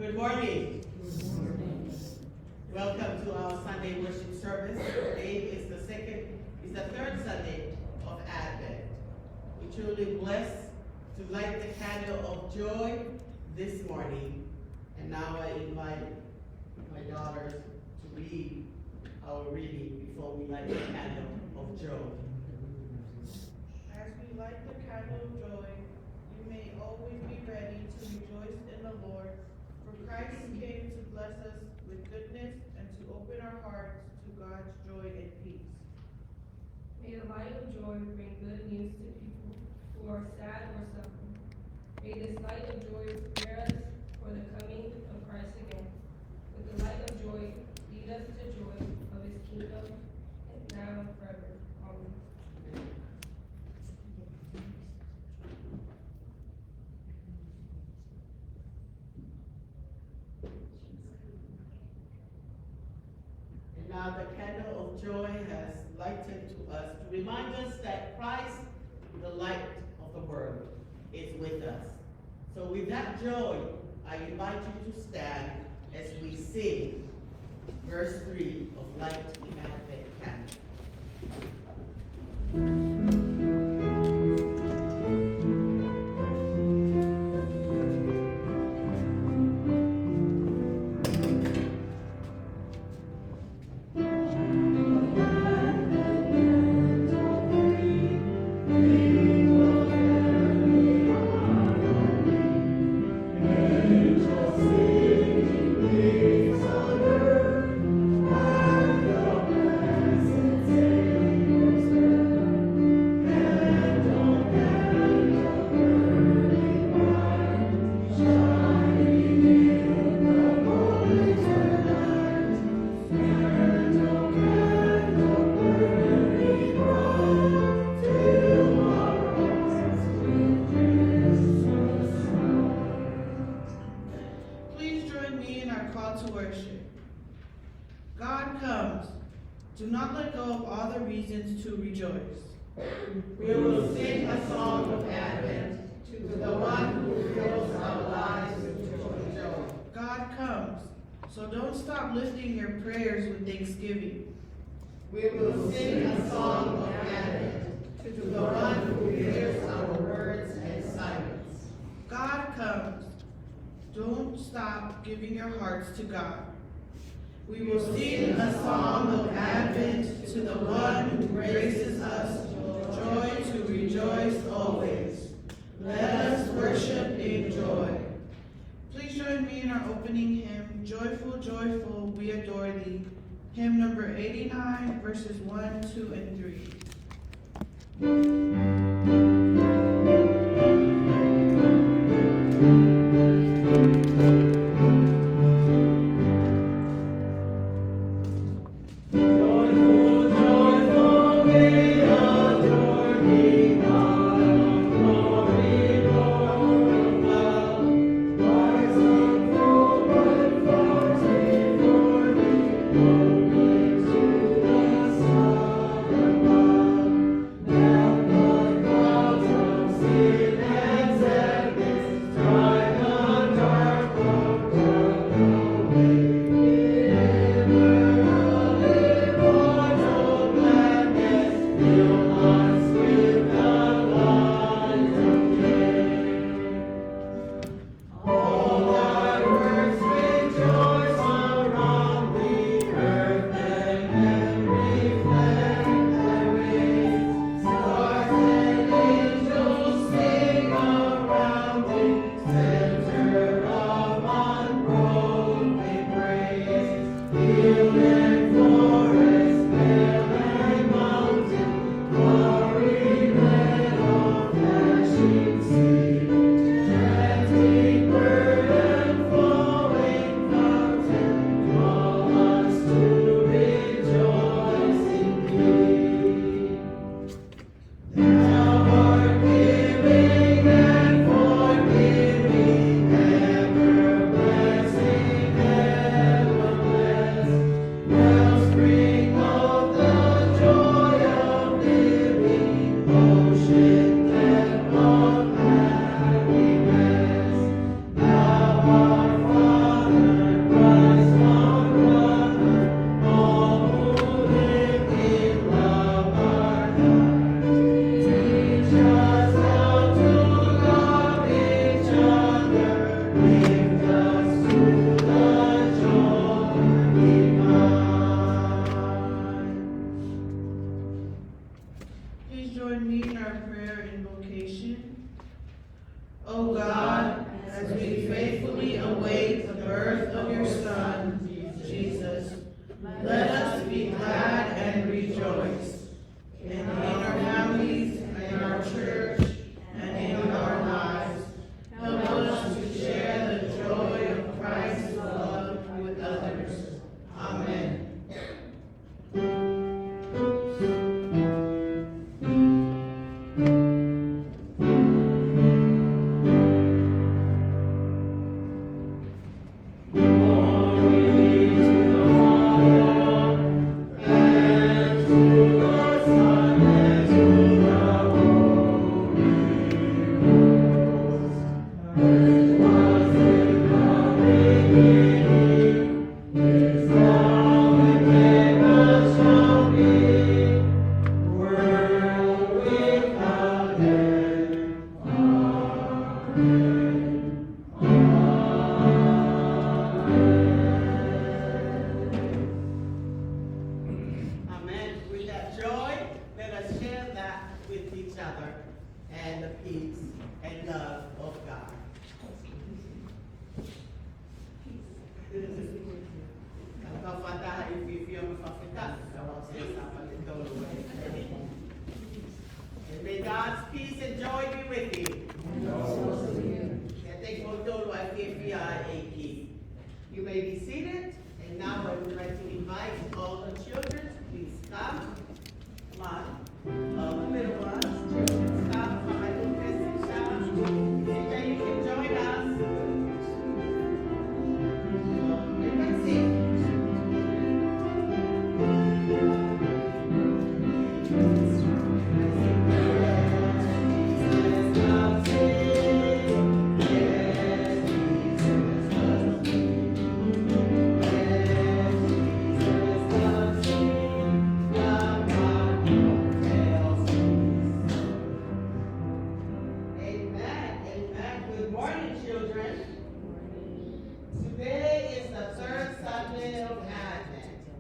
Good morning. Welcome to our Sunday worship service. Today is the third Sunday of Advent. We're truly blessed to light the candle of joy this morning. And now I invite my daughters to read our reading before we light the candle of joy. As we light the candle of joy, you may always be ready to rejoice in the Lord. For Christ came to bless us with goodness and to open our hearts to God's joy and peace. May the light of joy bring good news to people who are sad or suffering. May this light of joy prepare us for the coming of Christ again. With the light of joy, lead us to joy of his kingdom and forever. Amen. And now the candle of joy has lighted to us to remind us that Christ, the light of the world, is with us. So with that joy, I invite you to stand as we sing verse 3 of Light the Advent Candle. Do not let go of all the reasons to rejoice. We will sing a song of Advent to the one who fills our lives with joy. God comes, so don't stop lifting your prayers with thanksgiving. We will sing a song of Advent to the one who hears our words and silence. God comes, don't stop giving your hearts to God. We will sing a song of Advent to the one who graces us joy to rejoice always. Let us worship in joy. Please join me in our opening hymn, Joyful, Joyful, We Adore Thee, hymn number 89, verses 1, 2, and 3.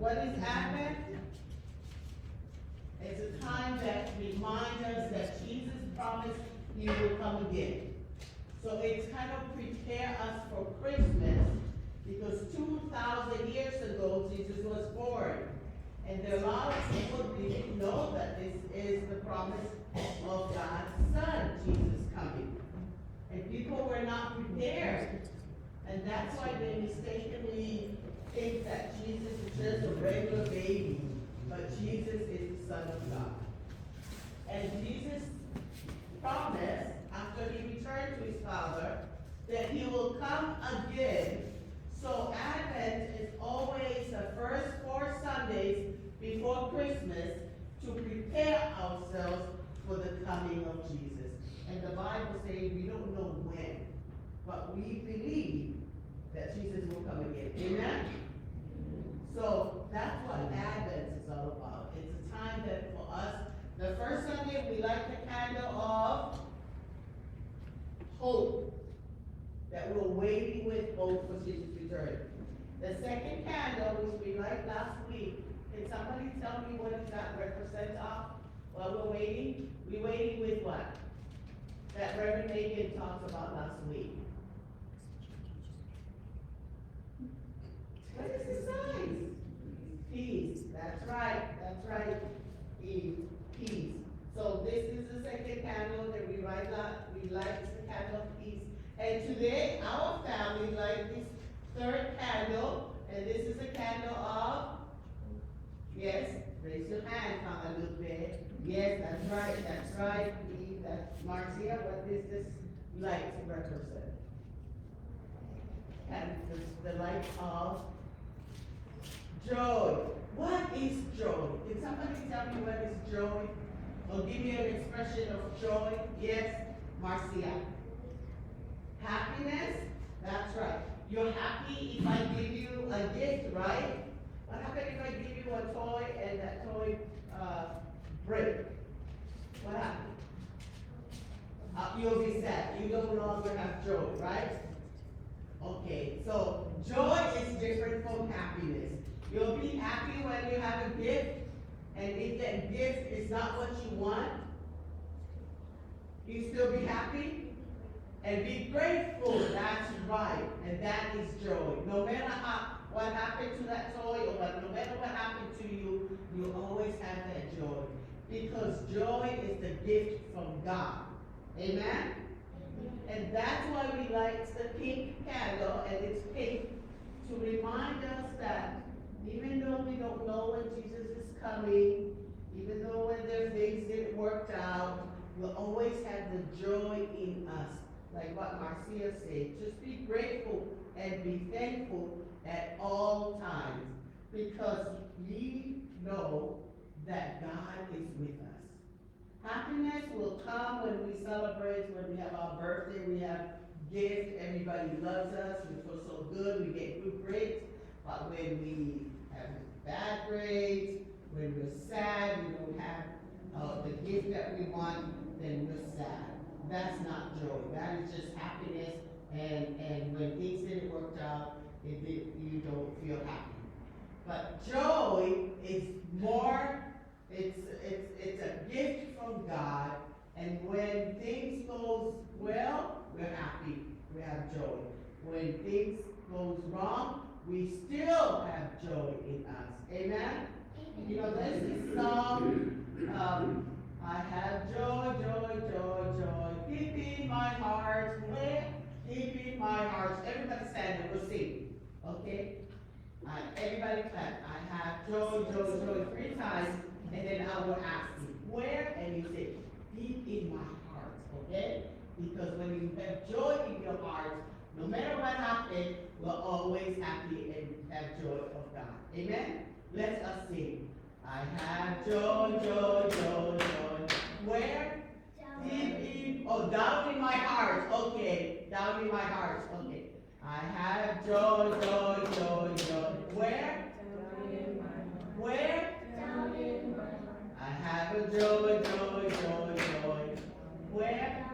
What is Advent? It's a time that reminds us that Jesus promised he will come again. So it's kind of prepare us for Christmas, because 2,000 years ago, Jesus was born. And there are a lot of people didn't know that this is the promise of God's Son, Jesus coming. And people were not prepared. And that's why they mistakenly think that Jesus is just a regular baby, but Jesus is the Son of God. And Jesus promised, after he returned to his Father, that he will come again. So Advent is always the first 4 Sundays before Christmas to prepare ourselves for the coming of Jesus. And the Bible says we don't know when, but we believe that Jesus will come again. Amen? So that's what Advent is all about. It's a time that for us, the first Sunday we light the candle of hope, that we're waiting with hope for Jesus' return. The second candle, which we light last week, can somebody tell me what does that represent of while we're waiting? We're waiting with what? That Reverend Megan talked about last week. What is the sign? Peace. That's right. That's right. Peace. So this is the second candle that we light. We light the candle of peace. And today our family light this third candle, and this is a candle of, yes, raise your hand, Mama Lupe. Yes, that's right. That's right. That's Marcia. What does this light represent? And the light of joy. What is joy? Can somebody tell me what is joy? Or give me an expression of joy? Yes, Marcia. Happiness? That's right. You're happy if I give you a gift, right? What happens if I give you a toy and that toy breaks? What happens? You'll be sad. You no longer have joy, right? Okay, so joy is different from happiness. You'll be happy when you have a gift, and if that gift is not what you want, you still be happy? And be grateful, that's right, and that is joy. No matter what happened to that toy, or no matter what happened to you, you always have that joy. Because joy is the gift from God. Amen? And that's why we light the pink candle, and it's pink, to remind us that even though we don't know when Jesus is coming, even though when there are things didn't work out, we'll always have the joy in us. Like what Marcia said, just be grateful and be thankful at all times, because we know that God is with us. Happiness will come when we celebrate, when we have our birthday, we have gifts, everybody loves us, we feel so good, we get good grades. But when we have bad grades, when we're sad, we don't have the gift that we want, then we're sad. That's not joy. That is just happiness, and when things didn't work out, you don't feel happy. But joy is more, it's a gift from God, and when things goes well, we're happy, we have joy. When things goes wrong, we still have joy in us. Amen? You know, there's this song, I have joy, joy, joy, joy, deep in my heart. Where? Deep in my heart. Everybody stand up, we'll sing. Okay? Everybody clap. I have joy, joy, joy 3 times, and then I will ask you, where? And you say, deep in my heart. Okay? Because when you have joy in your heart, no matter what happens, we're always happy and have joy of God. Amen? Let us sing. I have joy, joy, joy, joy. Where? Down in my heart. Okay, down in my heart. Okay. I have joy, joy, joy, joy. Where? Down in my heart. Where? Down in my heart. I have a joy, joy, joy, joy. Where?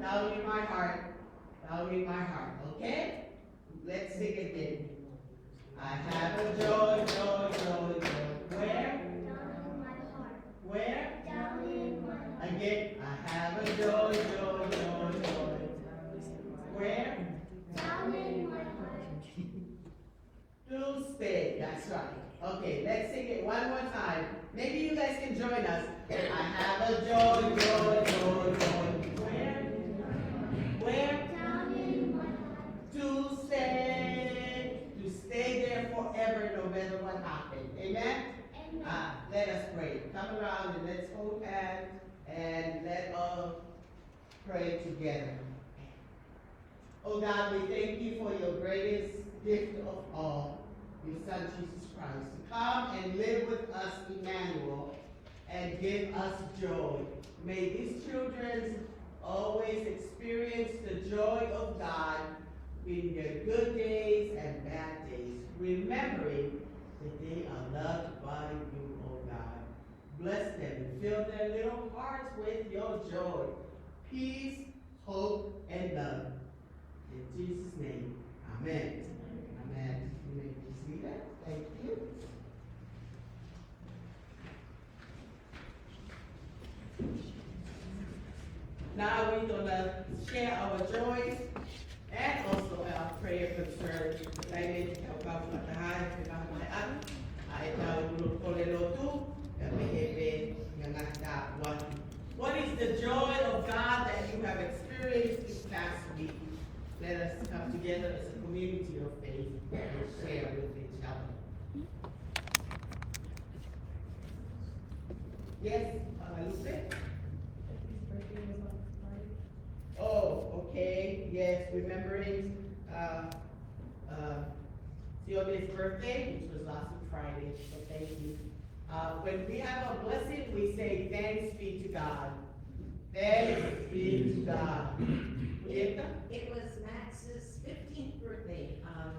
Down in my heart. Down in my heart. Okay? Let's sing again. I have a joy, joy, say, that's right. Okay, let's sing it one more time. Maybe you guys can join us. I have a joy, joy, joy, joy. Where? To stay there forever no matter what happens. Amen? Let us pray. Come around and let's hold hands and let us pray together. Oh God, we thank you for your greatest gift of all, your Son Jesus Christ, to come and live with us, Emmanuel, and give us joy. May these children always experience the joy of God in their good days and bad days, remembering that they are loved by you, oh God. Bless them and fill their little hearts with your joy, peace, hope, and love. In Jesus' name, amen. Amen. You may be seated. Thank you. Now we're going to share our joys and also our prayer concerns. What is the joy of God that you have experienced this past week? Let us come together as a community of faith and share with each other. Yes, Lupe? His birthday was on Friday. Oh, okay, yes, remembering Theodore's birthday, which was last Friday, so thank you. When we have a blessing, we say thanks be to God. Thanks be to God. Julieta? It was Max's 15th birthday on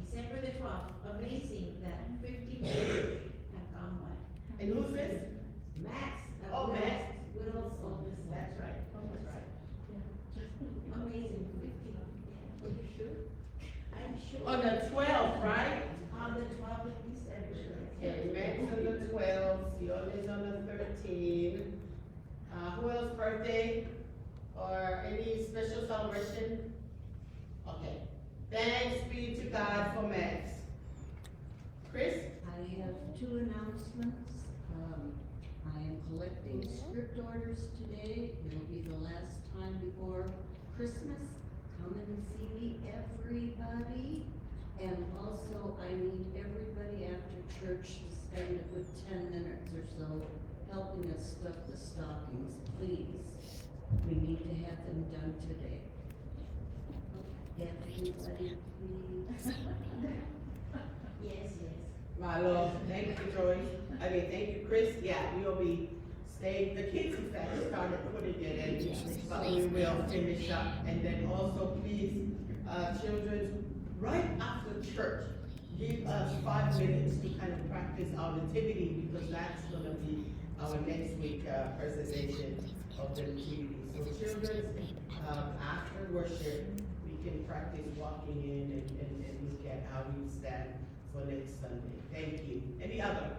December the 12th. Amazing that 15 years have gone by. And who's this? Max. Oh, Max. Will's oldest son. That's right, that's right. Amazing, 15. Yeah, are you sure? I'm sure. On the 12th, right? On the 12th of December. Okay, Max on the 12th, Theodore's on the 13th. Who else's birthday? Or any special celebration? Okay. Thanks be to God for Max. Chris? I have 2 announcements. I am collecting script orders today. It'll be the last time before Christmas. Come and see me, everybody. And also, I need everybody after church to spend a good 10 minutes or so helping us stuff the stockings, please. We need to have them done today. Everybody, please. Yes, yes. My Lord, thank you, Joyce. Thank you, Chris. Yeah, we'll be staying. The kids, in fact, started putting it in, but we will finish up. And then also, please, children, right after church, give us 5 minutes to kind of practice our nativity, because that's going to be our next week presentation of the nativity. So children, after worship, we can practice walking in and look at how we stand for next Sunday. Thank you. Any other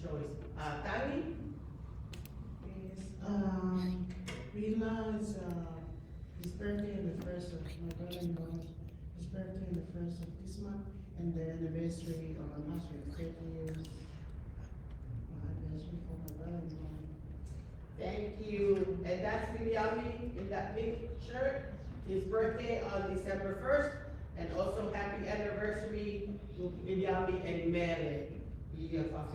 choice? Tani? Yes, Rela's his birthday on the 1st of my brother-in-law, his birthday on the 1st of this month, and the anniversary on last week, 30 years. Anniversary for my brother-in-law. Thank you. And that's Bilyami in that pink shirt. His birthday on December 1st. And also happy anniversary to Bilyami and Mele. Bilyami,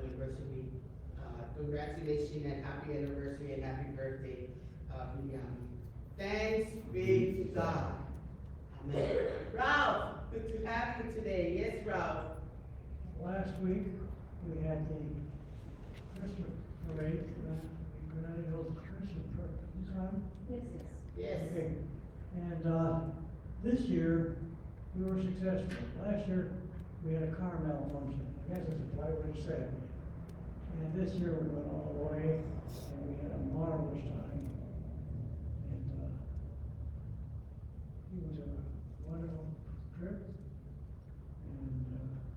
anniversary. Congratulations and happy anniversary and happy birthday, Bilyami. Thanks be to God. Amen. Ralph, good to have you today. Yes, Ralph. Last week, we had the Christmas parade, Granada Hills Christmas parade. Yes, yes. Yes. Okay. And, this year, we were successful. Last year, we had a car malfunction. I guess that's what I would have said. And this year, we went all the way, and we had a marvelous time. And, it was a wonderful trip. And,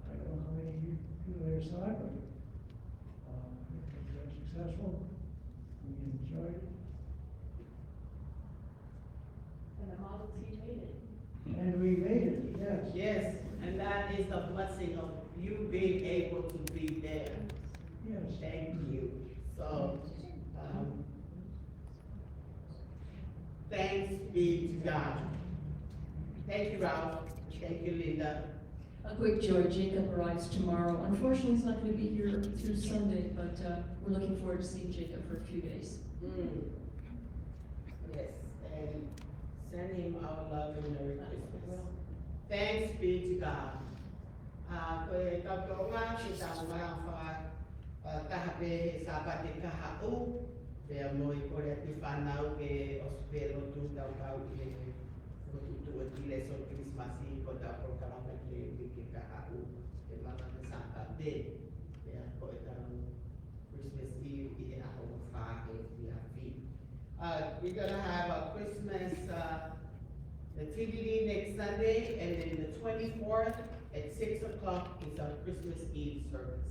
I don't know how many people there saw it, but, it was very successful. We enjoyed it. he made it. And we made it, yes. Yes, and that is the blessing of you being able to be there. Yes. Thank you. So, thanks be to God. Thank you, Ralph. Thank you, Linda. A quick joy, Jacob arrives tomorrow. Unfortunately, he's not going to be here through Sunday, but we're looking forward to seeing Jacob for a few days. Yes, and send him our love and Merry Christmas. Thanks be to God. Koe tautonga ki taunga wha kahape sabate kahau. Pea moi kore ati whanau ke ospero tu tau kau i he rotutu o tile so Christmasi ko tau ko karanga ki e ke kahau. Ke mana te sabate. Pea koe tau Christmas Eve i he aho wha ke i a fi. We're gonna have a Christmas nativity next Sunday, and then the 24th at 6 o'clock is our Christmas Eve service.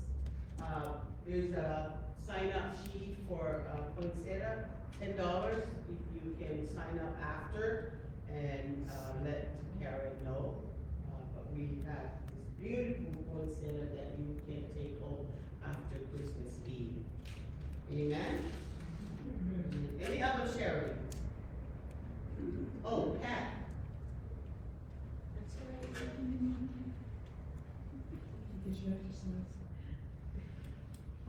There's a sign-up sheet for Kalesita, $10 if you can sign up after and let Karen know. But we have this beautiful Kalesita that you can take home after Christmas Eve. Amen? Any other sharing? Oh, Pat.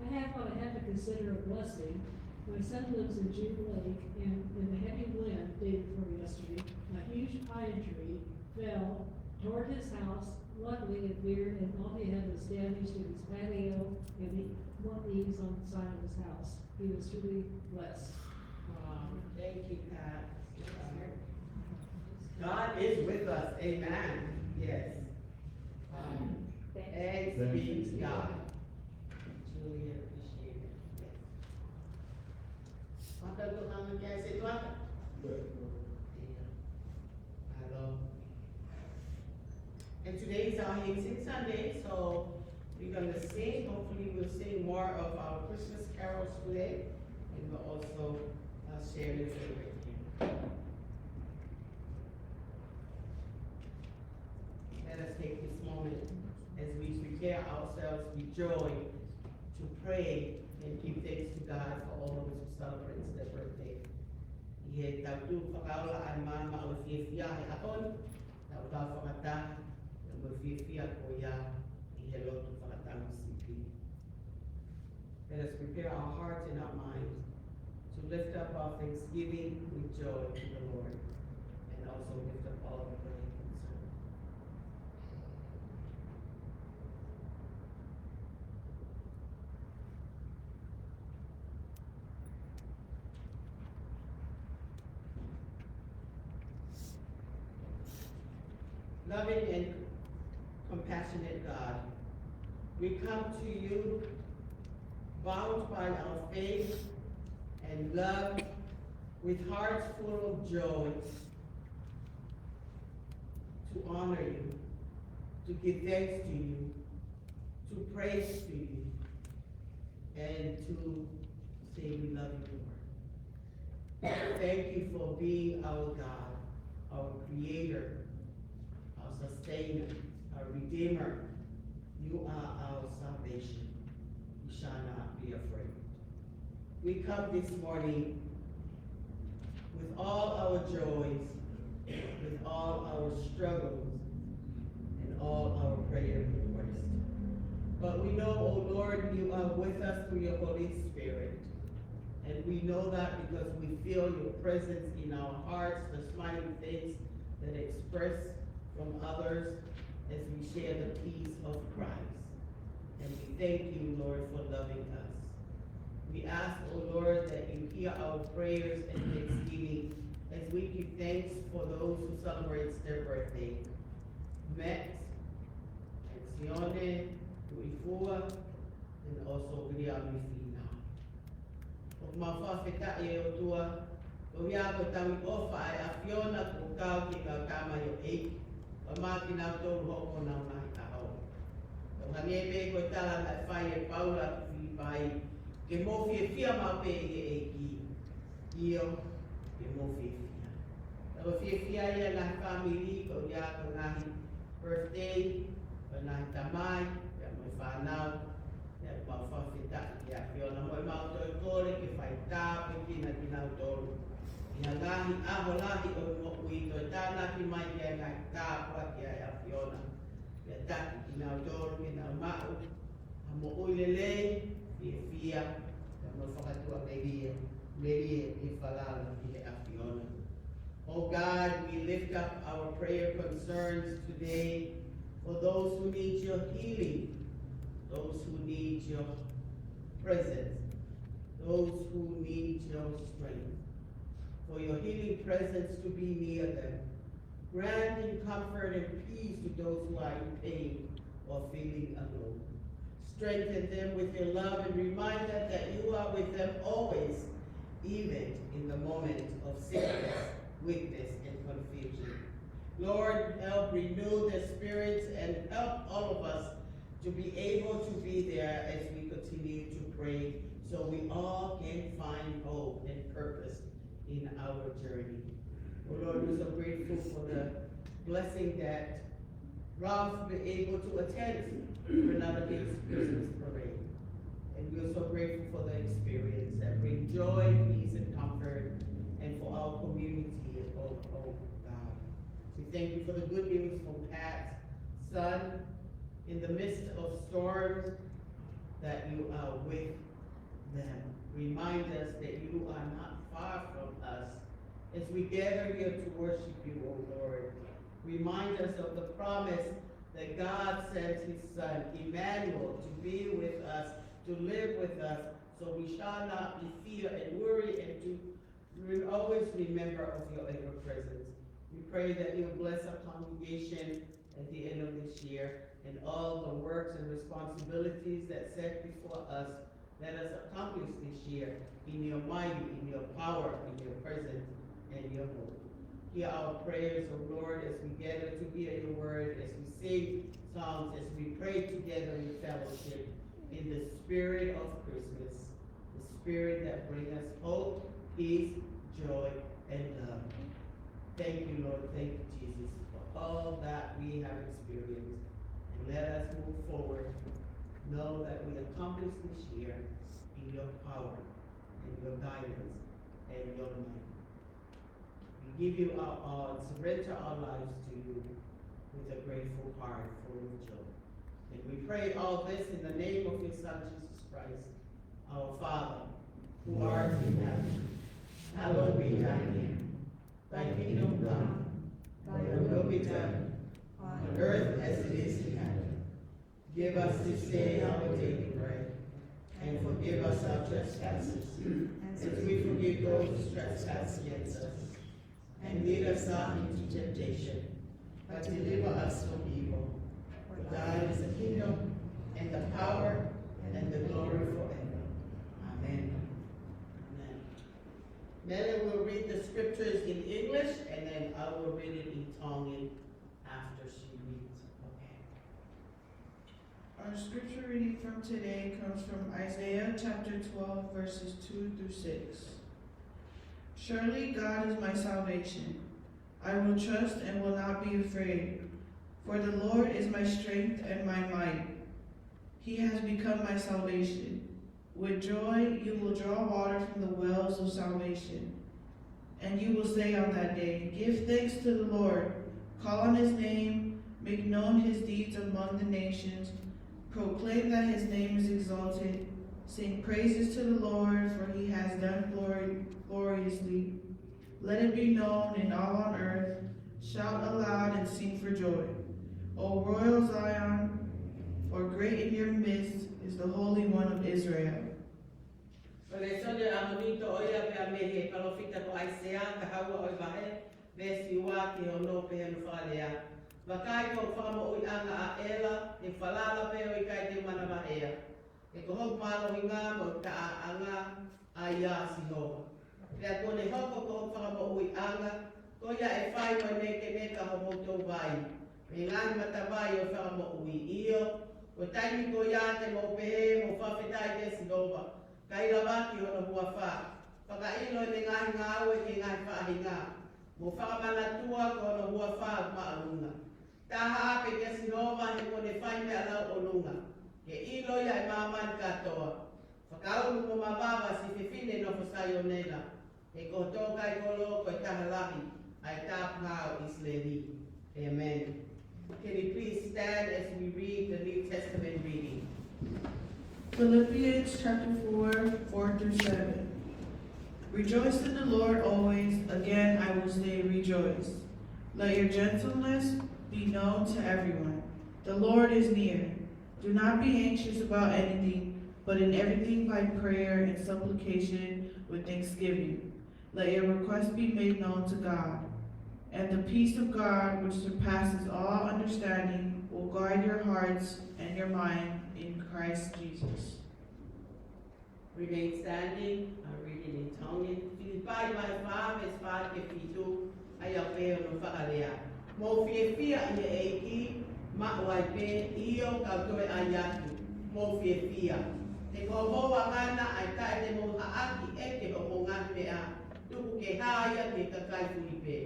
I have what I have to consider a blessing. My son lives in June Lake, and in the heavy wind day before yesterday, a huge pine tree fell toward his house. Luckily, it veered, and all he had was damage to his patio and the one eaves on the side of his house. He was really blessed. Thank you, Pat. God is with us, amen. Yes. Thanks be to God. Truly appreciate it. Yes. Mata tu kami kasi tuan. Hello. And today is our Hymn Sunday, so we're going to sing. Hopefully we'll sing more of our Christmas carols today. And we'll also share your favorite hymn. Let us take this moment as we prepare ourselves with joy to pray and give thanks to God for all of us who celebrate their birthday. Ihe tautu whakaola ai mama o whiawhia he haon, tau tau whakata, na mo whiawhia ko ia I he lotu whakatangu sipi. Let us prepare our hearts and our minds to lift up our thanksgiving with joy to the Lord, and also lift up all of the prayer concerns. Loving and compassionate God, we come to you bound by our faith and love, with hearts full of joy, to honor you, to give thanks to you, to praise to you, and to say we love you, Lord. Thank you for being our God, our Creator, our Sustainer, our Redeemer. You are our salvation. We shall not be afraid. We come this morning with all our joys, with all our struggles, and all our prayer requests. But we know, oh Lord, you are with us through your Holy Spirit. And we know that because we feel your presence in our hearts, the smiling face that express from others as we share the peace of Christ. And we thank you, Lord, for loving us. We ask, oh Lord, that you hear our prayers and thanksgiving as we give thanks for those who celebrate their birthday. Met, Sione, Uifua, and also Uriamifina. O mawhawhita e o tua, o hiako tawi ofa e a Fiona ko kau ki ka kama yo eiki, o maki nau tōru hoko nau nahi ahau. O hanebe ko tala na whai e paula ki Filipai, ke mōwhia whia mau pe e eiki, io, ke mōwhia whia. Tama fia ia ngahi family ko ia ko ngahi birthday, ko ngahi tamai, ia mai whanau, ia mau whawhita, ia whiona moi mau toi kore ki whai tāpe kina kinau tolu. Ia ngahi aho lahi o mo ui toi tāna ki mai ia ngahi tāpua ia ia whiona. Ia taki kinau tolu kinau mau, a mo ui lelei, fia, ia mo whakatua merie i whalala ki he a whiona. Oh God, we lift up our prayer concerns today for those who need your healing, those who need your presence, those who need your strength, for your healing presence to be near them, granting comfort and peace to those who are in pain or feeling alone. Strengthen them with your love and remind them that you are with them always, even in the moment of sickness, weakness, and confusion. Lord, help renew their spirits and help all of us to be able to be there as we continue to pray so we all can find hope and purpose in our journey. Oh Lord, we're so grateful for the blessing that Ralph be able to attend another day's Christmas parade. And we're so grateful for the experience that brings joy, peace, and comfort, and for our community. Oh God. We thank you for the good news from Pat's son. In the midst of storms, that you are with them. Remind us that you are not far from us as we gather here to worship you, O Lord. Remind us of the promise that God sent his son, Emmanuel, to be with us, to live with us, so we shall not be fear and worry, and to always remember of your ever presence. We pray that you'll bless our congregation at the end of this year and all the works and responsibilities that set before us. Let us accomplish this year in your might, in your power, in your presence, and your hope. Hear our prayers, O Lord, as we gather to hear your word, as we sing songs, as we pray together in fellowship, in the spirit of Christmas, the spirit that brings us hope, peace, joy, and love. Thank you, Lord. Thank you, Jesus, for all that we have experienced. And let us move forward. Know that we accomplished this year in your power, in your guidance, and your might. We give you our all and surrender our lives to you with a grateful heart full of joy. And we pray all this in the name of your Son, Jesus Christ, our Father, who art in heaven. Hallowed be thy name. Thy kingdom come. Thy will be done, on earth as it is in heaven. Give us this day our daily bread, and forgive us our trespasses, as we forgive those who trespass against us. And lead us not into temptation, but deliver us from evil. For thine is the kingdom, and the power, and the glory forever. Amen. Amen. Mele will read the scriptures in English, and then I will read it in Tongan after she reads. Okay. Our scripture reading from today comes from Isaiah chapter 12, verses 2 through 6. Surely God is my salvation. I will trust and will not be afraid. For the Lord is my strength and my might. He has become my salvation. With joy you will draw water from the wells of salvation. And you will say on that day, give thanks to the Lord. Call on his name. Make known his deeds among the nations. Proclaim that his name is exalted. Sing praises to the Lord, for he has done gloriously. Let it be known in all on earth. Shout aloud and sing for joy. O royal Zion, for great in your midst is the Holy One of Israel. Wakai ko whamo ui anga a ela, e whalala peo I kai te mana mahea. E ko hok malo I ngā mo ka a anga a ia sihoa. Pea kone hoko ko whamo ui anga, ko ia e whai mo neke neka ho moto vai. Me ngāni matawai o whamo ui io, ko taimi ko ia te mo pehe mo whawhetai te sihoa. Kai rawaki o na hua wha. Whakailo ne ngāhi ngā ue ki ngāhi whahi ngā. Mo whakamanatua ko na hua whaa maalunga. Taha ape kia sinoma he kone whai me alau o lunga. Ke ilo ia e maman katoa. Whakaunu mo mababa si whiwhine no whasai o nela. E ko tō kai kolo ko e taha lahi. Ai tāpau isleli. Amen. Can you please stand as we read the New Testament reading? Philippians chapter 4 through 7. Rejoice in the Lord always. Again, I will say rejoice. Let your gentleness be known to everyone. The Lord is near. Do not be anxious about anything, but in everything by prayer and supplication with thanksgiving. Let your requests be made known to God. And the peace of God, which surpasses all understanding, will guard your hearts and your mind in Christ Jesus. Remain standing. I'm reading in Tongan. Philippians my farm is far ke fitu. Ayaw peo no whakalea. Mo fia ia eiki. Ma wai pe iyo kautoe ayatu. Mo fia. Te ko mo wangana ai tae te mo haaki eke o mo ngapea. Tuku ke haya ke kakai Filipe.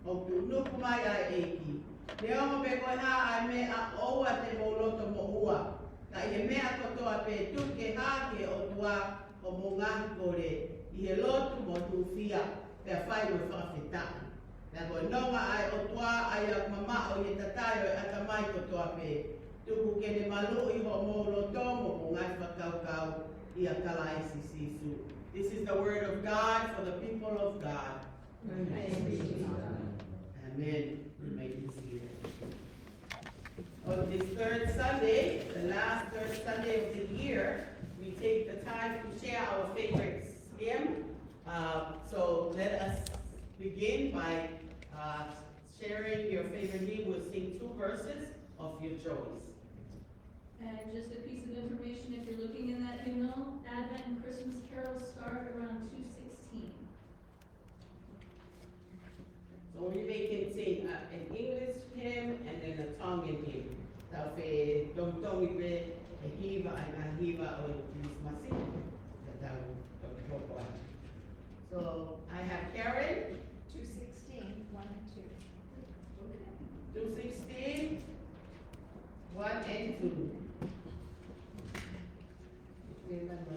O tu nuku mai ai eiki. Te ongo pe koe ha ai me a oua te mo loto mo ua. Ka ie mea kotoa pe tuke hake o tua o mo ngahi kore. I he lotu mo tu fia. Pea whai mo whawhetaki. Pea koe nonga ai o tua ai a mama o ye tatai o e atamai kotoa pe. Tuku ke ne malu I ho mo loto mo ngahi whakaukau I a kala isi sisu. This is the word of God for the people of God. Amen. You may be seated. On this third Sunday, the last third Sunday of the year, we take the time to share our favorite hymn. So let us begin by sharing your favorite hymn. We'll sing 2 verses of your choice. And just a piece of information, if you're looking in that hymnal, Advent and Christmas carols start around 2:16. So we can sing an English hymn and then a Tongan hymn. Tau fe dong tongi pe e hiva and hiva o Christmas. So I have Karen. 2:16, 1 and 2. 2:16, 1 and 2. Remember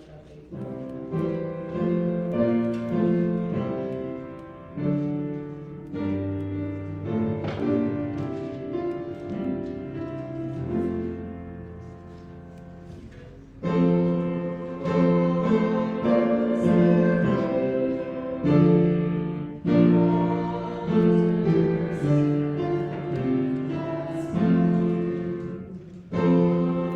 Thank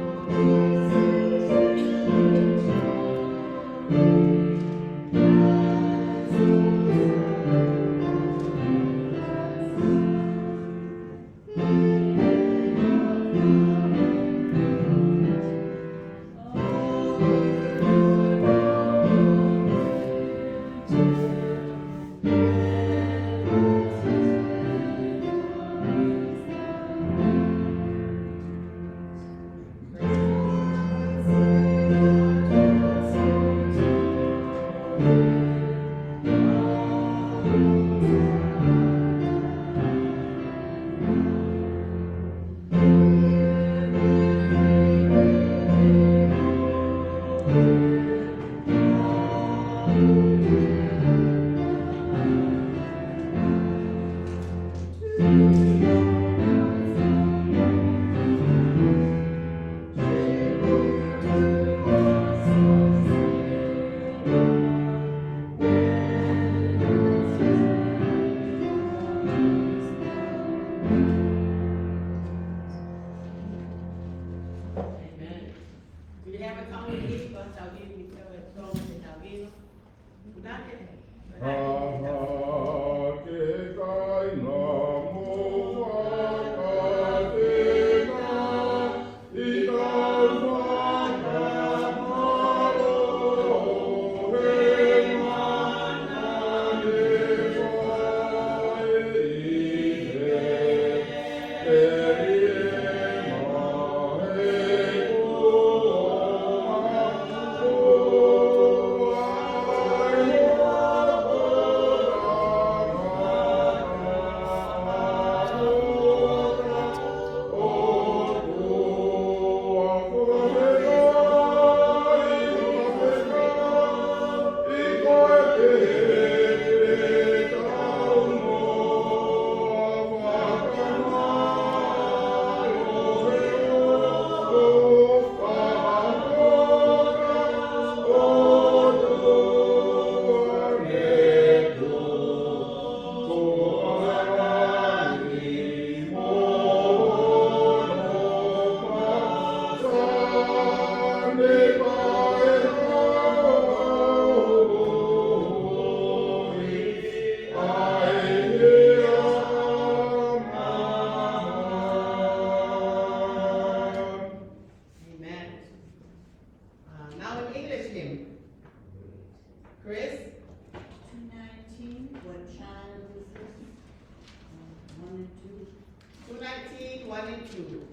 and 2. 219, 1 and 2.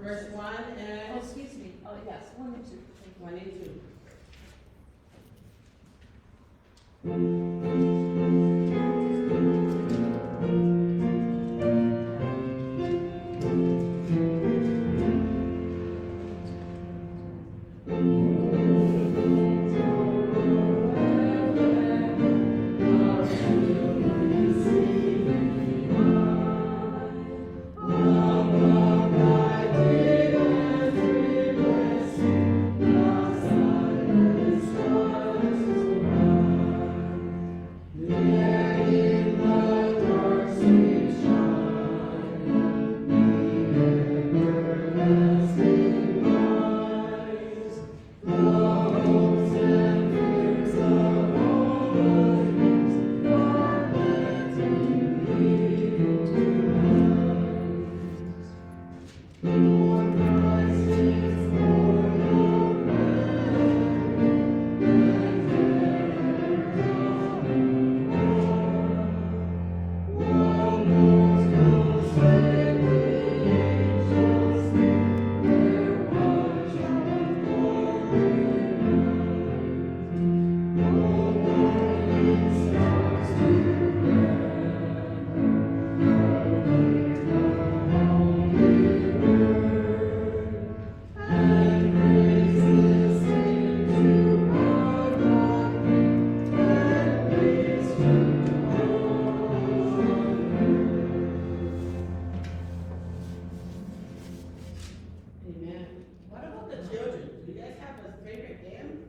Verse 1 and... Oh, excuse me, yes, 1 and 2. 1 and 2. favorite hymn.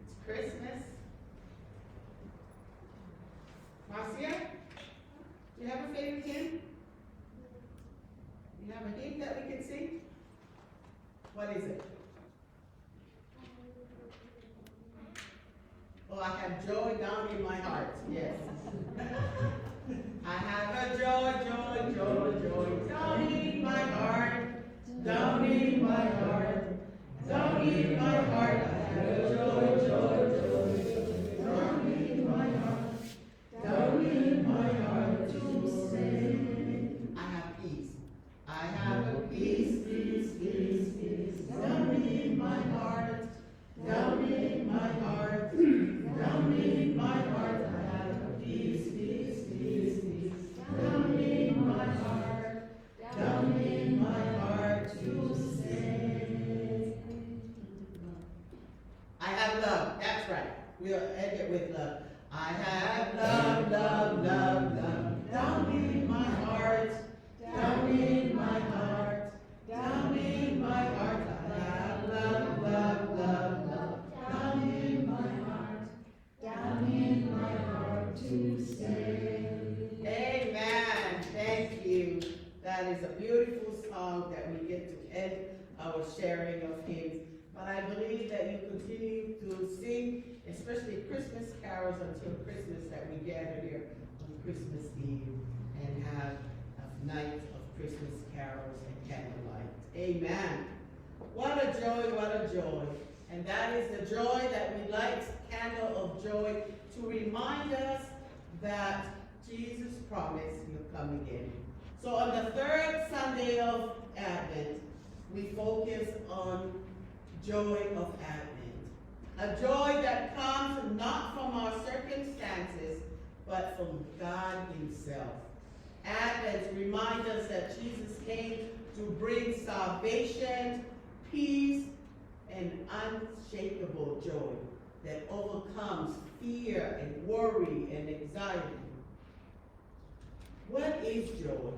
It's Christmas. Marcia, do you have a favorite hymn? You have a hymn that we can sing? What is it? Oh, I have joy down in my heart. Yes. I have a joy, joy, joy, joy down in my heart. Down in my heart. Down in my heart. I have a joy, joy, joy. Down in my heart. Down in my heart to sing. I have peace. I have a peace, peace, peace, peace. Down in my heart. Down in my heart. Down in my heart. I have a peace, peace, peace, peace. Down in my heart. Down in my heart to sing. I have love. That's right. We'll end it with love. I have love, love, love, love. Down in my heart. Down in my heart. Down in my heart. I have love, love, love, love. Down in my heart. Down in my heart to sing. Amen. Thank you. That is a beautiful song that we get to end our sharing of hymns. But I believe that you continue to sing, especially Christmas carols until Christmas, that we gather here on Christmas Eve and have a night of Christmas carols and candlelight. Amen. What a joy, what a joy. And that is the joy that we light, candle of joy, to remind us that Jesus promised he'll come again. So on the third Sunday of Advent, we focus on joy of Advent. A joy that comes not from our circumstances, but from God himself. Advent reminds us that Jesus came to bring salvation, peace, and unshakable joy that overcomes fear and worry and anxiety. What is joy?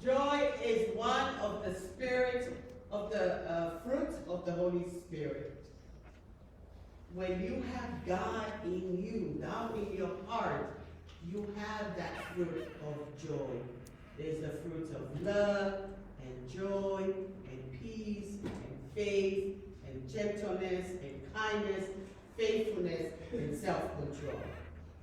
Joy is one of the spirit of the fruits of the Holy Spirit. When you have God in you, down in your heart, you have that fruit of joy. There's the fruit of love and joy and peace and faith and gentleness and kindness, faithfulness and self-control.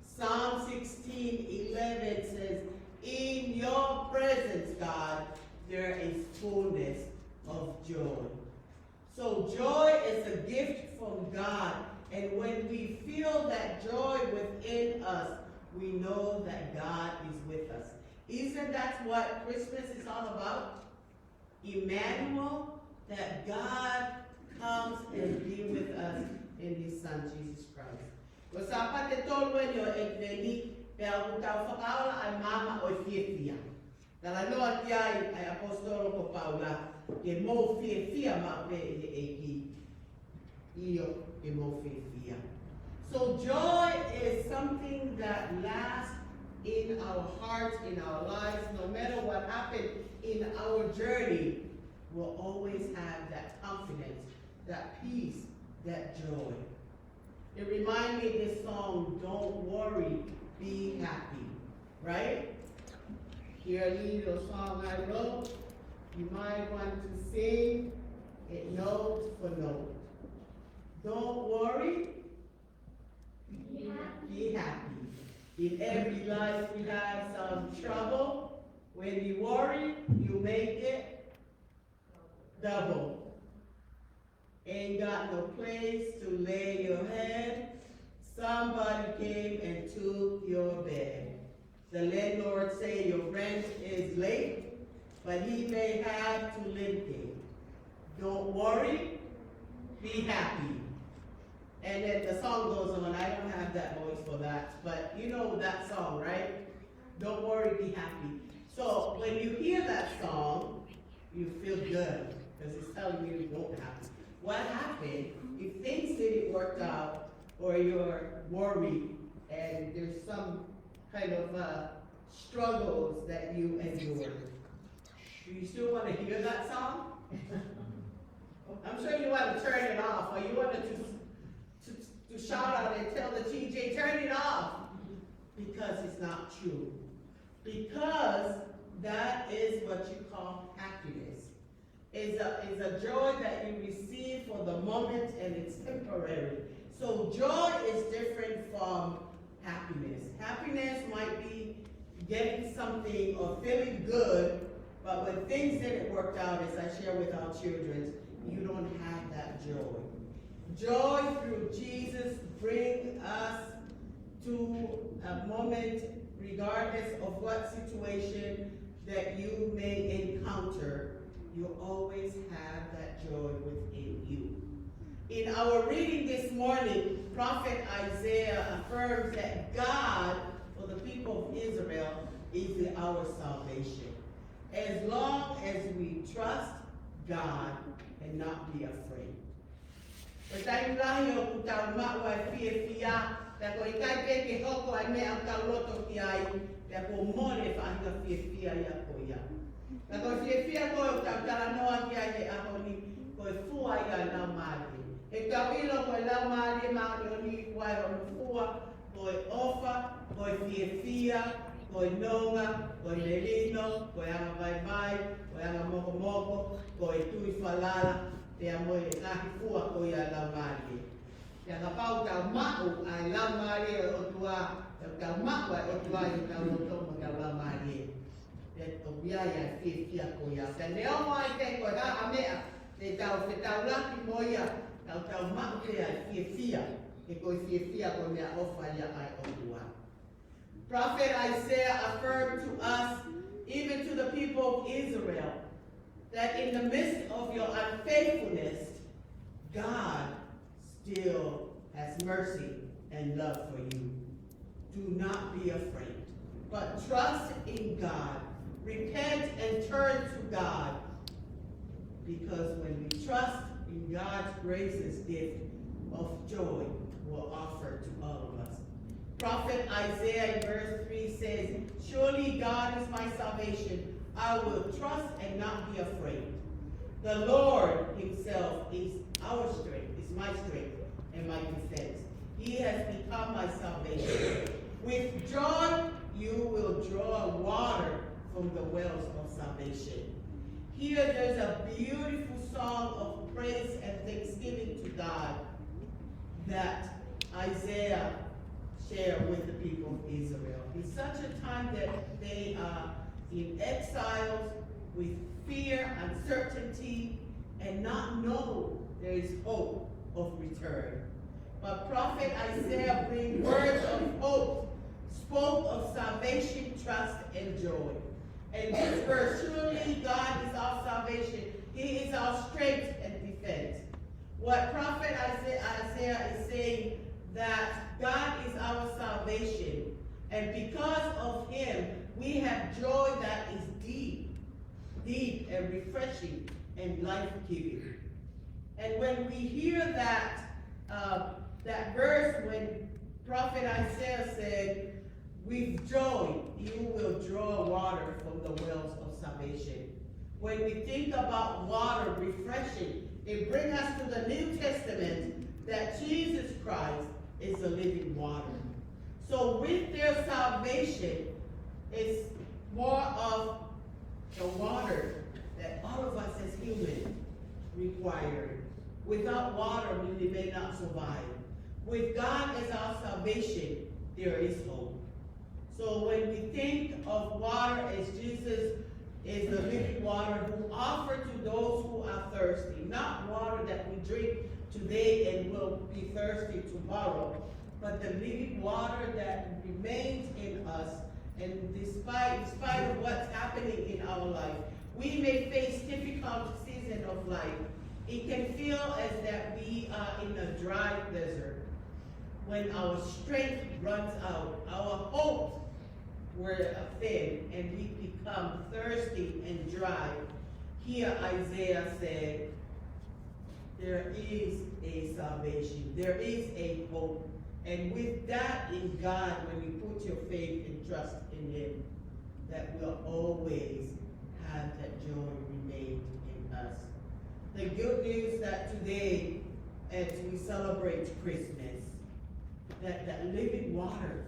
Psalm 16:11 says, in your presence, God, there is fullness of joy. So joy is a gift from God, and when we feel that joy within us, we know that God is with us. Isn't that what Christmas is all about? Emmanuel, that God comes and be with us in his Son, Jesus Christ. Wasapate tolwe nyo ekveni pel utawfakaula ay mama o fiefia. Dalanoa tiay ay apostolo ko Paula ke mo fiefia ma pe eki iyo ke mo fiefia. So joy is something that lasts in our hearts, in our lives, no matter what happened in our journey. We'll always have that confidence, that peace, that joy. It reminds me of this song, Don't Worry, Be Happy, right? Here a little song I wrote. You might want to sing it note for note. Don't worry, be happy. In every life we have some trouble. When you worry, you make it double. Ain't got no place to lay your head. Somebody came and took your bed. The landlord say your rent is late, but he may have to limp it. Don't worry, be happy. And then the song goes on. I don't have that voice for that, but you know that song, right? Don't worry, be happy. So when you hear that song, you feel good because it's telling you you won't happen. What happened if things didn't work out or you're worried and there's some kind of struggles that you endure? Do you still want to hear that song? I'm sure you want to turn it off or you want to because it's not true. Because that is what you call happiness. It's a joy that you receive for the moment and it's temporary. So joy is different from happiness. Happiness might be getting something or feeling good, but when things didn't work out, as I share with our children, you don't have that joy. Joy through Jesus brings us to a moment, regardless of what situation that you may encounter, you always have that joy within you. In our reading this morning, Prophet Isaiah affirms that God, for the people of Israel, is our salvation. As long as we trust God and not be afraid. Koi nonga, koi lelino, koi anga vai, koi anga moko, koi tui falala, te amoe ngahi fua koi a laumari. Te anga pau tau mau ai laumari o tua, tau mau ai o tua i tau rotonga tau laumari. Te tobiaya fia koi a. Te neo mai te koi ha amea, te tau laki moia, tau mau te ai fia, ke koi fia koi mea ofa ia ai o tua. Prophet Isaiah affirmed to us, even to the people of Israel, that in the midst of your unfaithfulness, God still has mercy and love for you. Do not be afraid, but trust in God. Repent and turn to God, because when we trust in God's gracious gift of joy, will offer to all of us. Prophet Isaiah in verse 3 says, surely God is my salvation. I will trust and not be afraid. The Lord himself is our strength, is my strength and my defense. He has become my salvation. With joy, you will draw water from the wells of salvation. Here there's a beautiful song of praise and thanksgiving to God that Isaiah share with the people of Israel. It's such a time that they are in exiles with fear, uncertainty, and not know there is hope of return. But Prophet Isaiah brings words of hope, spoke of salvation, trust, and joy. And this verse, surely God is our salvation. He is our strength and defense. What Prophet Isaiah is saying, that God is our salvation, and because of him, we have joy that is deep and refreshing and life-giving. And when we hear that verse, when Prophet Isaiah said, with joy, you will draw water from the wells of salvation. When we think about water, refreshing, it brings us to the New Testament that Jesus Christ is the living water. So with their salvation, it's more of the water that all of us as humans require. Without water, we may not survive. With God as our salvation, there is hope. So when we think of water as Jesus is the living water who offered to those who are thirsty, not water that we drink today and will be thirsty tomorrow, but the living water that remains in us, and in spite of what's happening in our life, we may face difficult season of life. It can feel as that we are in a dry desert. When our strength runs out, our hopes were thin, and we become thirsty and dry. Here Isaiah said, there is a salvation, there is a hope. And with that in God, when you put your faith and trust in him, that will always have that joy remain in us. The good news that today, as we celebrate Christmas, that living water,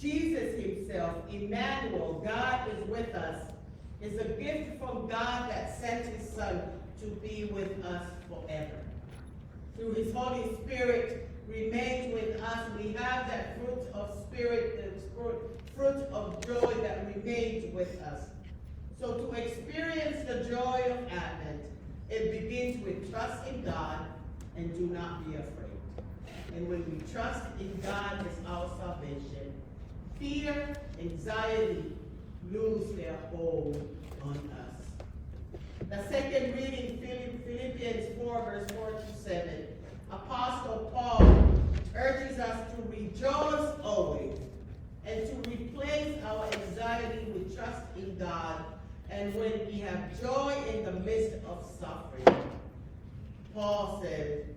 Jesus himself, Emmanuel, God is with us, is a gift from God that sent his Son to be with us forever. Through his Holy Spirit remains with us, we have that fruit of spirit, the fruit of joy that remains with us. So to experience the joy of Advent, it begins with trust in God and do not be afraid. And when we trust in God as our salvation, fear, anxiety lose their hold on us. The second reading, Philippians 4, verse 4 to 7. Apostle Paul urges us to rejoice always and to replace our anxiety with trust in God. And when we have joy in the midst of suffering, Paul said,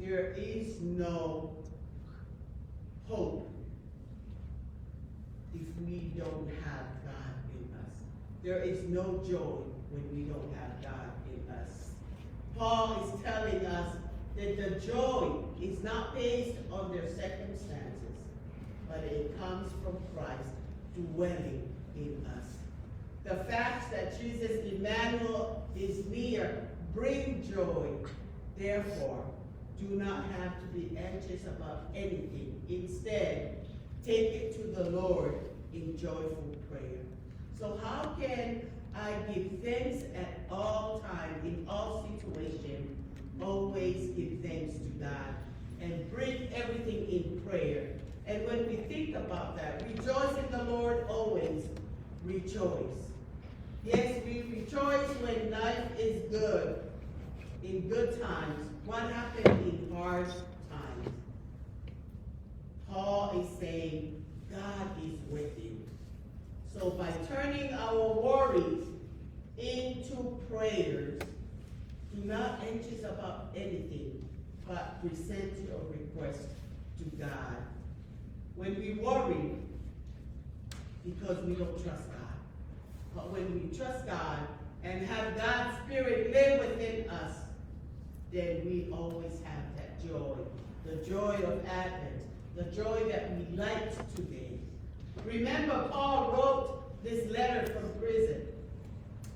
there is no hope if we don't have God in us. There is no joy when we don't have God in us. Paul is telling us that the joy is not based on their circumstances, but it comes from Christ dwelling in us. The fact that Jesus Emmanuel is near brings joy. Therefore, do not have to be anxious about anything. Instead, take it to the Lord in joyful prayer. So how can I give thanks at all times, in all situations, always give thanks to God, and bring everything in prayer? And when we think about that, rejoice in the Lord always, rejoice. Yes, we rejoice when life is good, in good times. What happened in hard times? Paul is saying God is with you. So by turning our worries into prayers, do not anxious about anything, but present your request to God. When we worry, because we don't trust God, but when we trust God and have God's Spirit live within us, then we always have that joy, the joy of Advent, the joy that we light today. Remember, Paul wrote this letter from prison,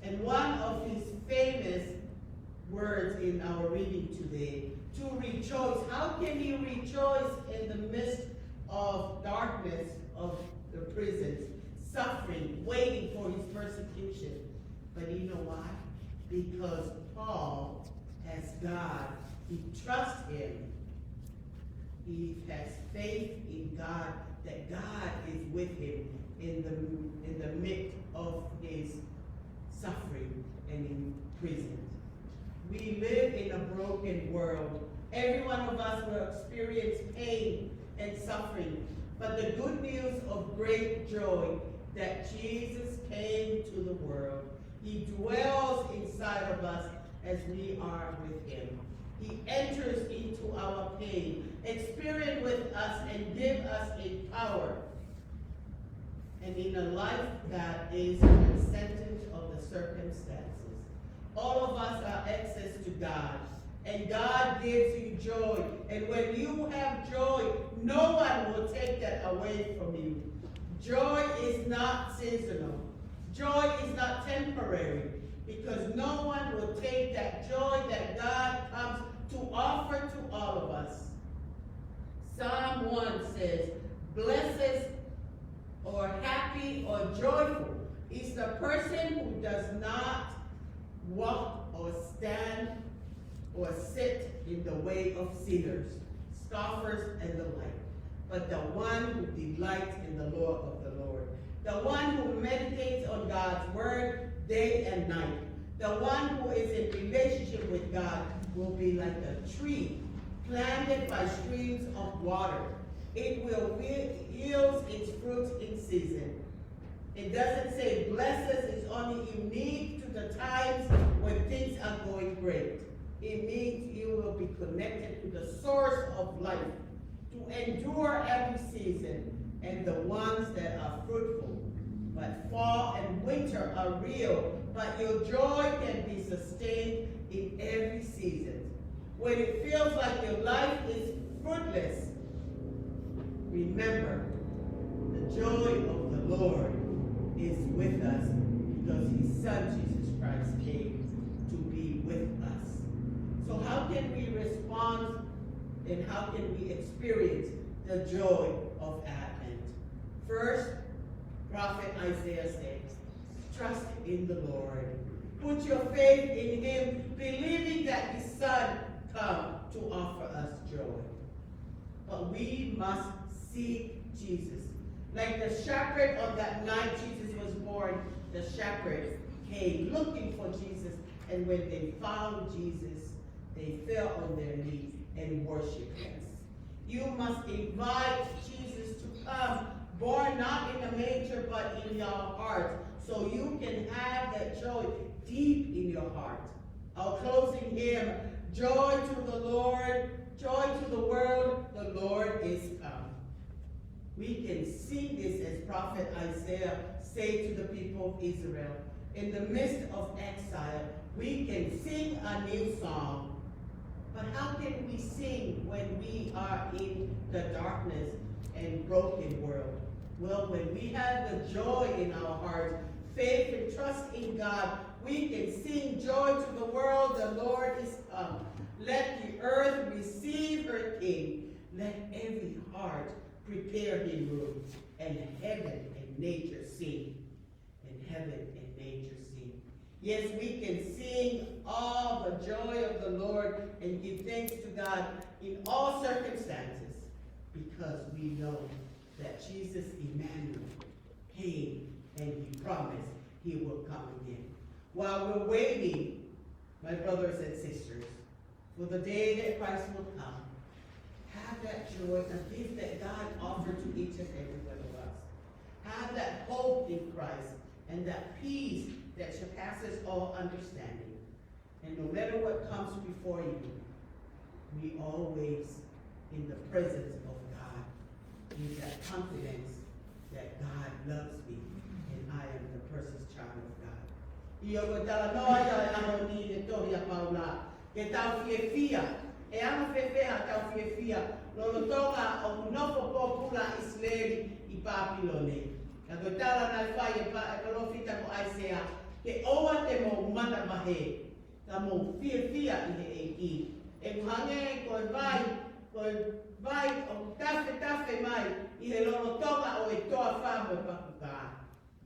and one of his famous words in our reading today, to rejoice. How can he rejoice in the midst of darkness of the prisons, suffering, waiting for his persecution? But you know why? Because Paul has God. He trusts him. He has faith in God, that God is with him in the midst of his suffering and in prison. We live in a broken world. Every one of us will experience pain and suffering. But the good news of great joy that Jesus came to the world. He dwells inside of us as we are with him. He enters into our pain, experience with us, and give us a power. And in a life that is transcendent of the circumstances. All of us have access to God, and God gives you joy. And when you have joy, no one will take that away from you. Joy is not seasonal. Joy is not temporary, because no one will take that joy that God comes to offer to all of us. Psalm 1 says, blessed or happy or joyful is the person who does not walk or stand or sit in the way of sinners, scoffers, and the like, but the one who delights in the law of the Lord, the one who meditates on God's word day and night, the one who is in relationship with God will be like a tree planted by streams of water. It will yield its fruit in season. It doesn't say blessed is only unique to the times when things are going great. It means you will be connected to the source of life, to endure every season, and the ones that are fruitful. But fall and winter are real, but your joy can be sustained in every season. When it feels like your life is fruitless, remember, the then how can we experience the joy of Advent? First, Prophet Isaiah says, trust in the Lord. Put your faith in him, believing that his son come to offer us joy. But we must seek Jesus. Like the shepherd on that night Jesus was born, the shepherd came looking for Jesus, and when they found Jesus, they fell on their knees and worshiped him. You must invite Jesus to come, born not in a manger, but in your heart, so you can have that joy deep in your heart. Our closing hymn, joy to the Lord, joy to the world, the Lord is come. We can sing this as Prophet Isaiah said to the people of Israel. In the midst of exile, we can sing a new song. But how can we sing when we are in the darkness and broken world? Well, when we have the joy in our hearts, faith and trust in God, we can sing joy to the world, the Lord is come. Let the earth receive her King. Let every heart prepare his room, and heaven and nature sing. And heaven and nature sing. Yes, we can sing all the joy of the Lord and give thanks to God in all circumstances, because we know that Jesus Emmanuel came and he promised he will come again. While we're waiting, my brothers and sisters, for the day that Christ will come, have that joy and gift that God offered to each and every one of us. Have that hope in Christ and that peace that surpasses all understanding. And no matter what comes before you, we always, in the presence of God, with that confidence that God loves me and I am the precious child of God. Io ko tala noa ya amo ni de toria paula, ke tau fia. E amo fefeha tau fia, lolo tonga o kunoko popula Israeli I Papilone. Ka ko tala na fai e kalofita ko Isaiah, ke oa te mo mana mahe, ka mo fia I he eki. E kuhange ko vai o tafe mai I he lolo tonga o e toa whamo e pakuka.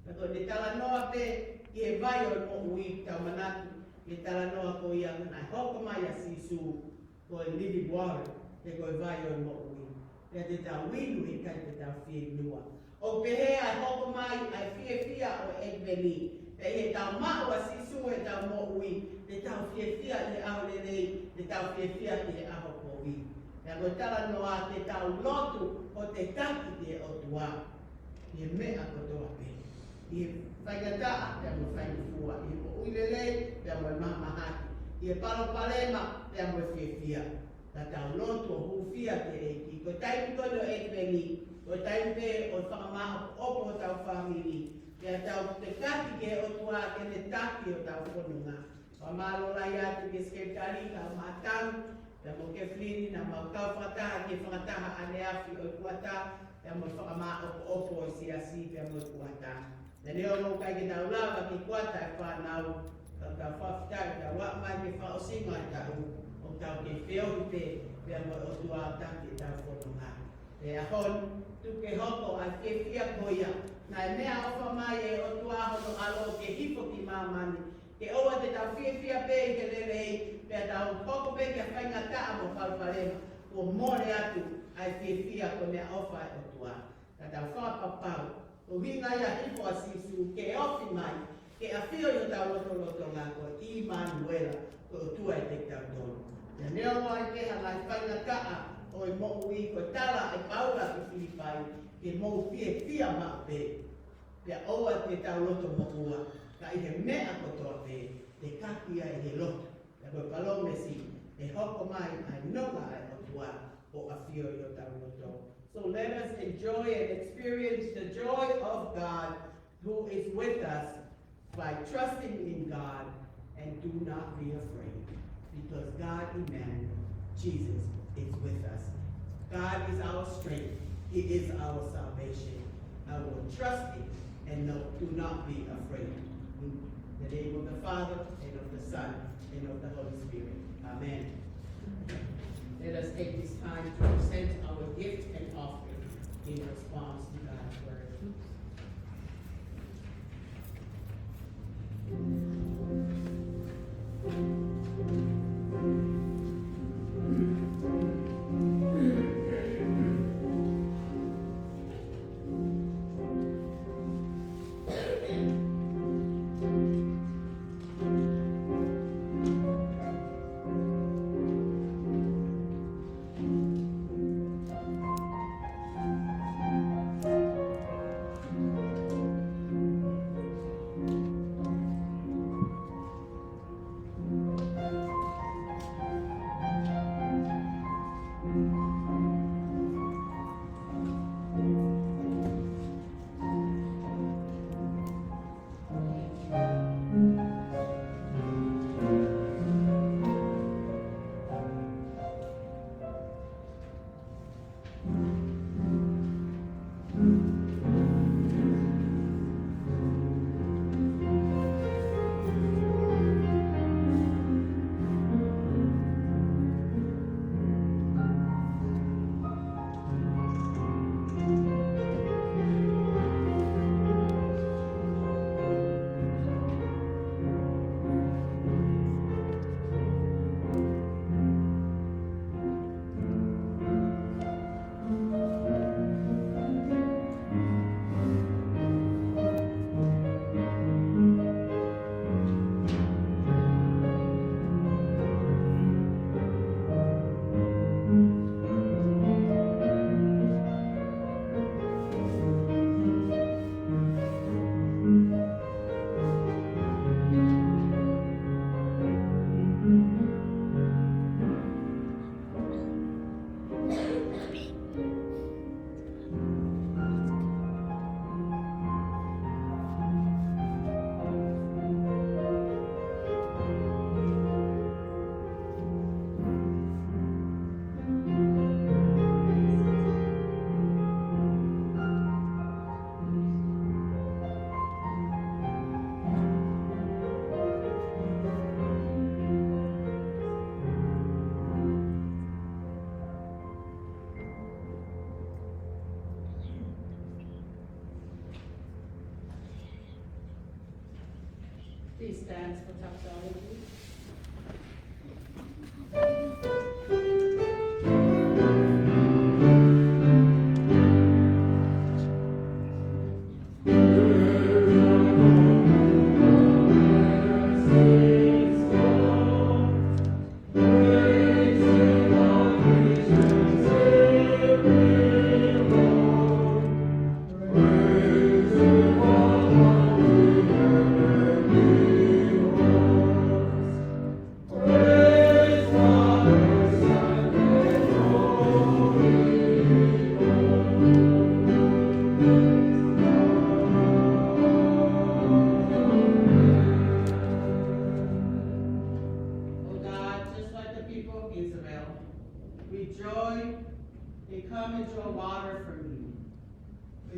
Ka ko te tala noa pe, ki he vai o mo ui tau manatu, ke tala noa ko ia na hoko mai a sisu, ko e living water, te koe vai o mo ui. Pea te tau winu I kai te tau fie nua. O pehe ai hoko mai ai fia o ekbeni. Pea he tau mao a sisu e tau mo ui. Te tau fia I aho lelei, te tau fia I aho po ui. Pea koe tala noa te tau lotu o te taki te o tua. I he mea kotoa pe. I he whaigataa, pea mo whainifua. I he mo ui lelei, pea mo mamahaki. I he palo palema, pea mo fia. Ta tau lotu o hufia te eki. Ko taipi kono e veni. Ko taipi o whakama opo o tau whamiri. Pea tau te kati ke o tua ke ne taki o tau whanunga. Whamalo lai atu ke skeptari ka matang. Pea mo ke flini na mau kau whataha ke whakataha ane afi o kuata. Pea mo whakama opo o siasi pea mo kuata. Na leo mo kai ke tau lava ke kuata e whanau. Ka whaftai ka wakmai ke whaosinga e tau. O tau ke whio te pea mo o tua taki tau whanunga. E ahon, tu ke hoko a ke whia koia. Na e mea ofa mai e o tua hono alo ke hipo ki mamani. Ke oa te tau whia pe ke lelei, pea tau hoko pe ke whainga taa mo whalparema. Ko more atu ai whia ko mea ofa e o tua. Ka tau whapapau. O hinga ia hipo a sisu ke ofi mai. Ke a whio yo tau loto ngako I Manuela ko o tua e te tau tono. Na neo mai ke hangai whainga taa o I mo ui ko tala e paula ki Philippai ke mo whia maa pe. Pea oa te tau loto mo ua. Ka I he mea kotoa pe, te kakia I he loto. Ka koe palome si, e hoko mai ai noga ai o tua o a whio yo tau loto. So let us enjoy and experience the joy of God who is with us by trusting in God, and do not be afraid, because God, Emmanuel, Jesus, is with us. God is our strength. He is our salvation. I will trust Him and do not be afraid. In the name of the Father, and of the Son, and of the Holy Spirit. Amen. Let us take this time Please stand for doxology.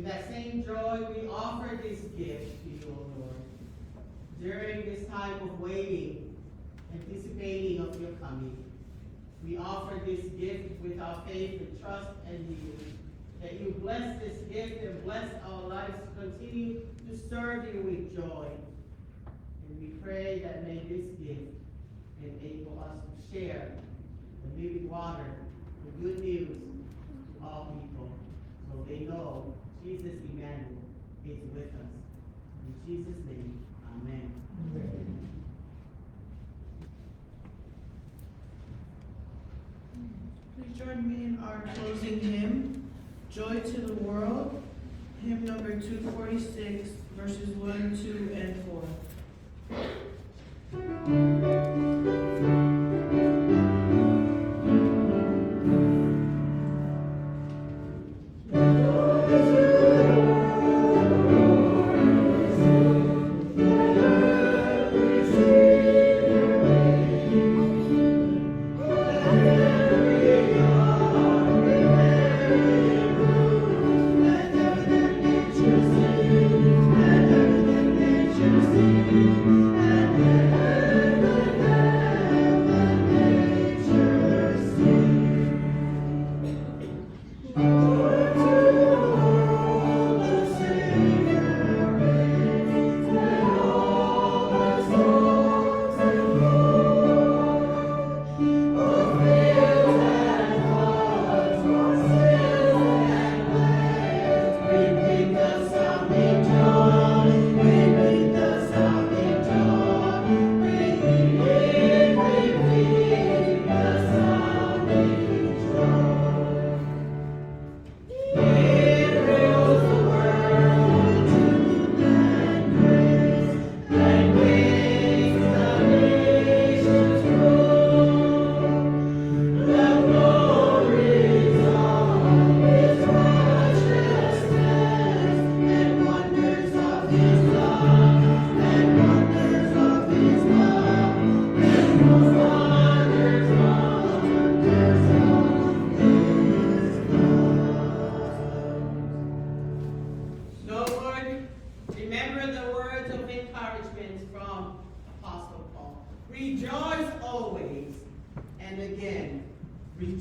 With that same joy, we offer this gift to you, O Lord. During this time of waiting, anticipating of your coming, we offer this gift with our faith and trust and you, that you bless this gift and bless our lives to continue to serve you with joy. And we pray that may this gift enable us to share the living water, the good news to all people, so they know Jesus Emmanuel is with us. In Jesus' name, amen. Please join me in our closing hymn, Joy to the World, hymn number 246, verses 1, 2, and 4.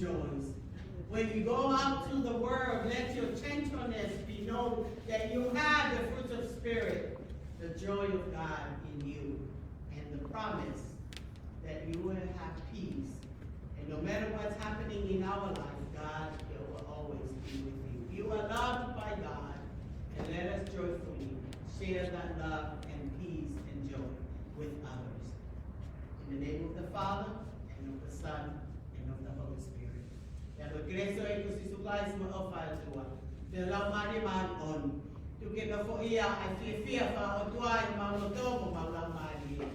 rejoice. When you go out to the world, let your gentleness be known that you have the fruit of spirit, the joy of God in you, and the promise that you will have peace. And no matter what's happening in our life, God will always be with you. You are loved by God, and let us joyfully share that love and peace and joy with others. In the name of the Father, and of the Son, and of the Holy Spirit. That the grace of Jesus Christ will offer to us. The love money man on. To get the for year, I fear for a twine, Mount Otomo, Mount Lamadi.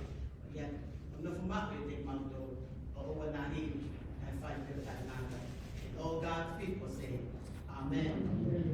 Yet, I'm not from Maki, take Mount over Nahim, and find the Tanaka. And all God's people say, Amen. Amen.